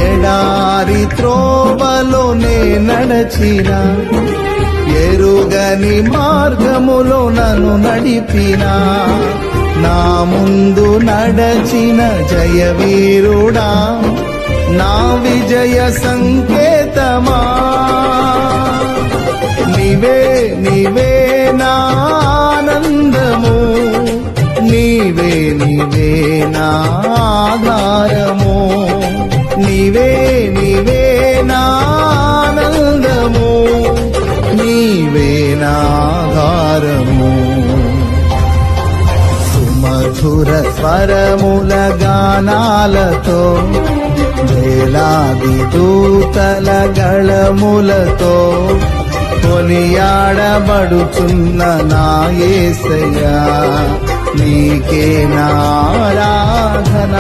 ఎడారి త్రోవలోనే నడచిన, ఎరుగని మార్గములో నన్ను నడిపిన, నా ముందు నడచిన జయవీరుడా, నా విజయ సంకేతమా. నీవే నీవే నా ఆనందము, నీవే నీవే నా ఆధారము, నీవే నీవే నా ఆనందము, నీవే నా ఆధారము. సుమధుర స్వరముల గానాలతో, వేలాది దూతల గళములతో కొనియాడబడుచున్న నా యేసయ్యా, నీకే నా ఆరాధన.